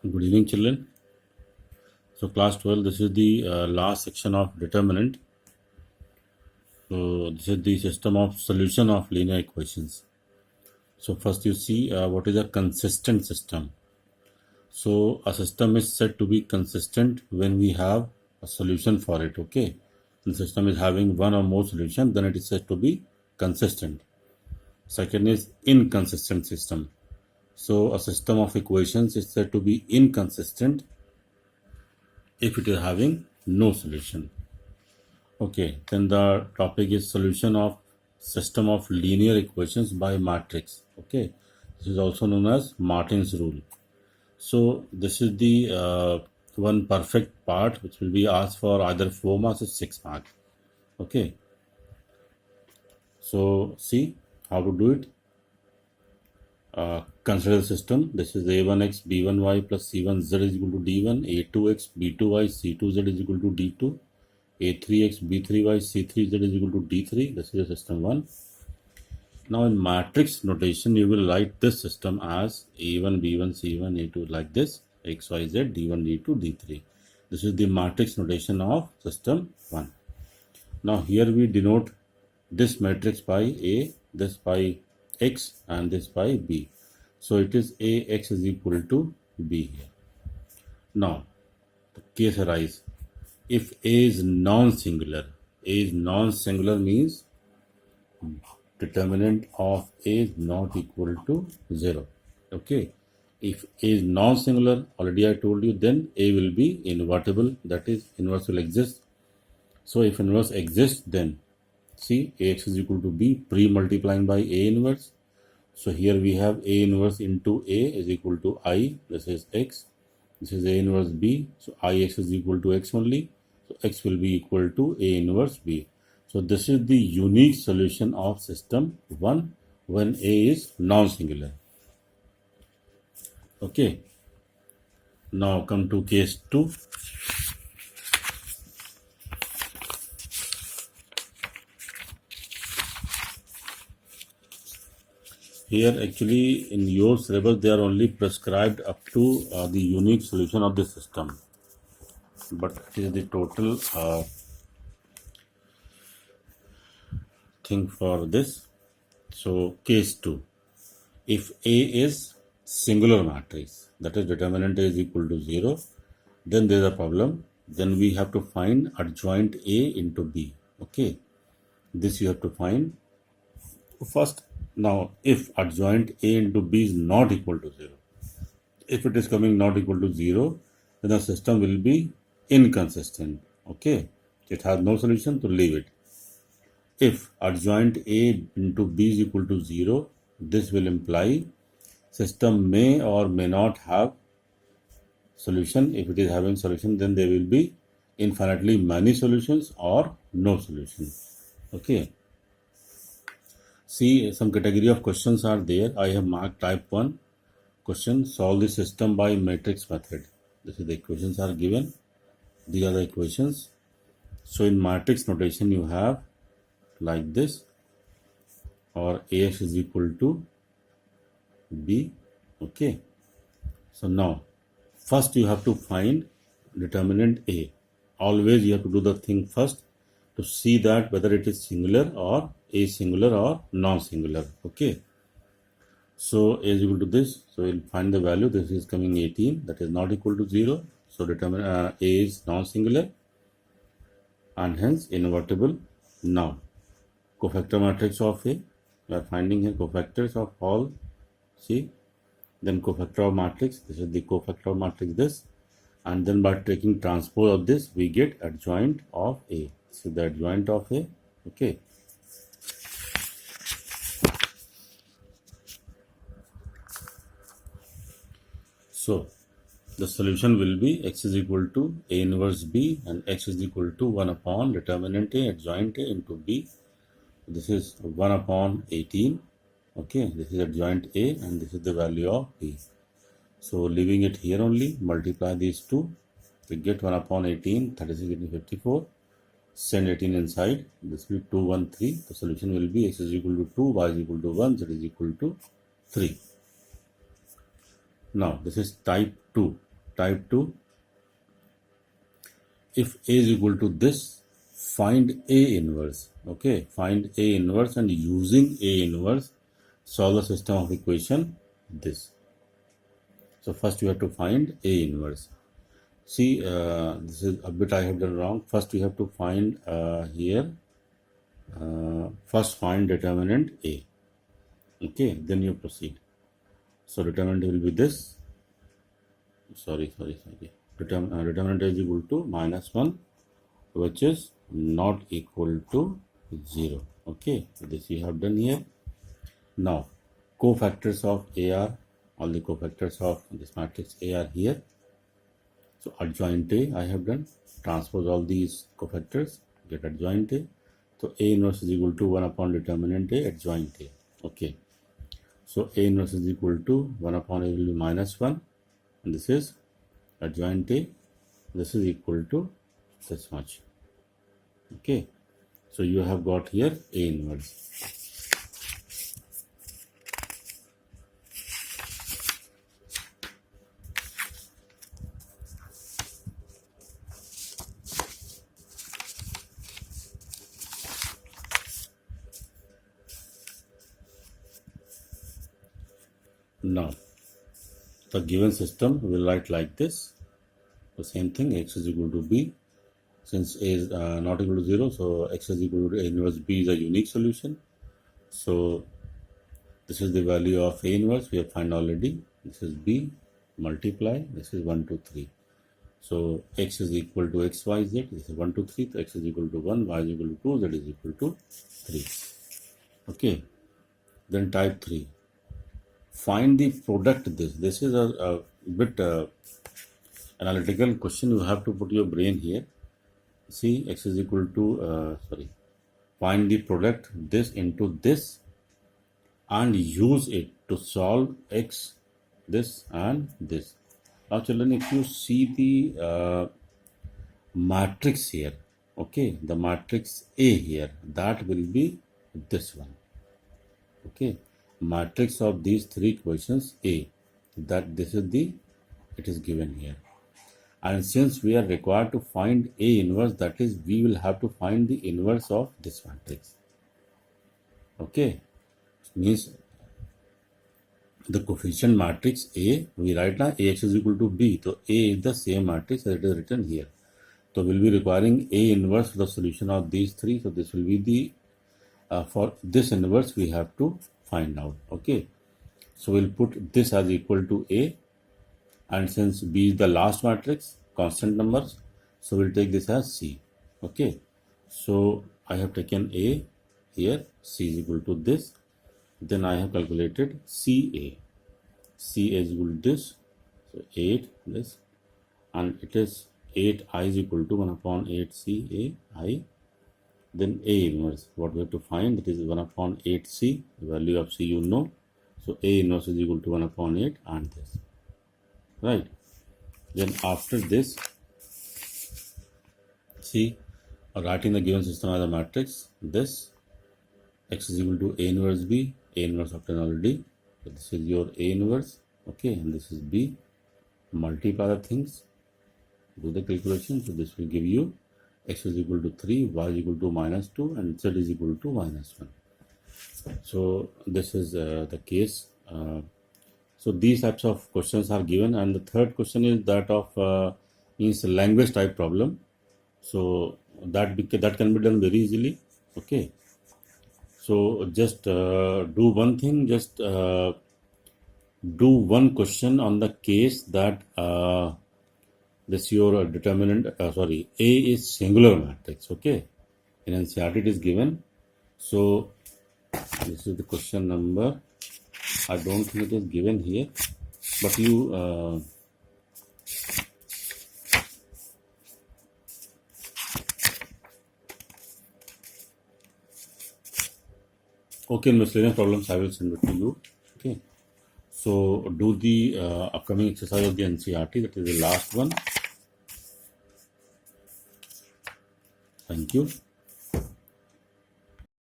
Good evening, children. So, class 12, this is the last section of determinant. So, this is the system of solution of linear equations. So, first you see what is a consistent system. So, a system is said to be consistent when we have a solution for it. Okay, the system is having one or more solution, then it is said to be consistent. Second is inconsistent system. So, a system of equations is said to be inconsistent if it is having no solution. Okay, then the topic is solution of system of linear equations by matrix. Okay, this is also known as Martin's rule. So this is the one perfect part which will be asked for either 4 marks or 6 marks. Okay, so see how to do it. Consider the system. This is a1x b1y plus c1z is equal to d1, a2x b2y c2z is equal to d2, a3x b3y c3z is equal to d3. This is a system 1. Now in matrix notation you will write this system as a1 b1 c1 a2 like this, x y z d1 d2 d3. This is the matrix notation of system 1. Now here we denote this matrix by a, this by x and this by b. So it is ax is equal to b here. Now the case arises if a is non-singular. A is non-singular means determinant of a is not equal to 0. Okay, if a is non-singular, already I told you, then a will be invertible, that is inverse will exist. So if inverse exists, then see ax is equal to b pre-multiplying by a inverse. So here we have a inverse into a is equal to I, this is x, this is a inverse b, so ix is equal to x only, so x will be equal to a inverse b. So this is the unique solution of system 1 when a is non-singular. Okay, now come to case 2. Here actually in your syllabus they are only prescribed up to the unique solution of the system, but it is the total thing for this. So case 2, if A is singular matrix, that is determinant A is equal to 0, then there is a problem. Then we have to find adjoint A into B. Okay, this you have to find first. Now if adjoint A into B is not equal to 0, if it is coming not equal to 0, then the system will be inconsistent. Okay, it has no solution, to leave it. If adjoint A into B is equal to 0, this will imply system may or may not have solution. If it is having solution, then there will be infinitely many solutions or no solution. Okay. See, some category of questions are there. I have marked type 1 question, solve the system by matrix method. This is the equations are given. These are the equations. So in matrix notation you have like this, or ax is equal to b. Okay, so now first you have to find determinant A. Always you have to do the thing first to see that whether it is singular or a singular or non-singular. Okay, so A is equal to this, so we'll find the value. This is coming 18, that is not equal to 0, so determine A is non-singular and hence invertible. Now cofactor matrix of A, we are finding here cofactors of all. See, then cofactor of matrix, this is the cofactor of matrix this, and then by taking transpose of this we get adjoint of A. So the adjoint of A. Okay, so the solution will be x is equal to A inverse B and x is equal to 1 upon determinant A adjoint A into B. This is 1 upon 18. Okay, this is adjoint A and this is the value of B. So leaving it here only, multiply these two, we get 1 upon 18, 36 into 54. Send 18 inside, this will be 2, 1, 3. The solution will be x is equal to 2, y is equal to 1, z is equal to 3. Now this is type 2. type 2. If A is equal to this, find A inverse. Okay, find A inverse, and using A inverse, solve the system of equation this. So first we have to find A inverse. See, this is a bit I have done wrong. First we have to find here. First find determinant A. Okay, then you proceed. So determinant will be this. Determinant is equal to -1, which is not equal to 0. Okay, so this you have done here. Now cofactors of A are, all the cofactors of this matrix A are here. So adjoint A I have done. Transpose all these cofactors, get adjoint A. So A inverse is equal to 1 upon determinant A adjoint A. Okay. So A inverse is equal to 1 upon A will be -1, and this is adjoint A. This is equal to this much. Okay. So you have got here A inverse. Now, the given system we will write like this. The same thing, x is equal to b. Since A is not equal to 0, so x is equal to A inverse b is a unique solution. So this is the value of A inverse we have found already. This is b, multiply, this is 1, 2, 3. So x is equal to x, y, z. This is 1, 2, 3. So x is equal to 1, y is equal to 2, z is equal to 3. Okay. Then type 3. Find the product this. This is a bit analytical question. You have to put your brain here. See, x is equal to, find the product this into this and use it to solve x, this and this. Now children, if you see the matrix here, okay, the matrix A here, that will be this one. Okay, matrix of these three equations A, that this is the, it is given here. And since we are required to find A inverse, that is, we will have to find the inverse of this matrix. Okay, means the coefficient matrix A, we write now Ax is equal to B. So A is the same matrix as it is written here. So we'll be requiring A inverse for the solution of these three. So this will be the, for this inverse we have to find out. Okay, so we'll put this as equal to A. And since B is the last matrix, constant numbers, so we'll take this as C. Okay, so I have taken A here, C is equal to this. Then I have calculated CA. CA is equal to this, so 8 this, and it is 8I is equal to 1 upon 8 CAI. Then A inverse, what we have to find, that is 1 upon 8C, the value of C you know. So A inverse is equal to 1 upon 8 and this. Right. Then after this, see, writing the given system as a matrix, this x is equal to A inverse B, A inverse obtained already. So this is your A inverse, okay, and this is B. Multiply the things, do the calculation. So this will give you x is equal to 3, y is equal to -2, and z is equal to -1. So this is the case. So these types of questions are given, and the third question is that of means language type problem. So that can be done very easily. Okay. So just do one thing. Just do one question on the case that this your determinant. A is singular matrix. Okay. In NCERT it is given. So this is the question number. I don't think it is given here, but you okay, miscellaneous problems I will send it to you. Okay, so do the upcoming exercise of the NCERT, that is the last one. Thank you.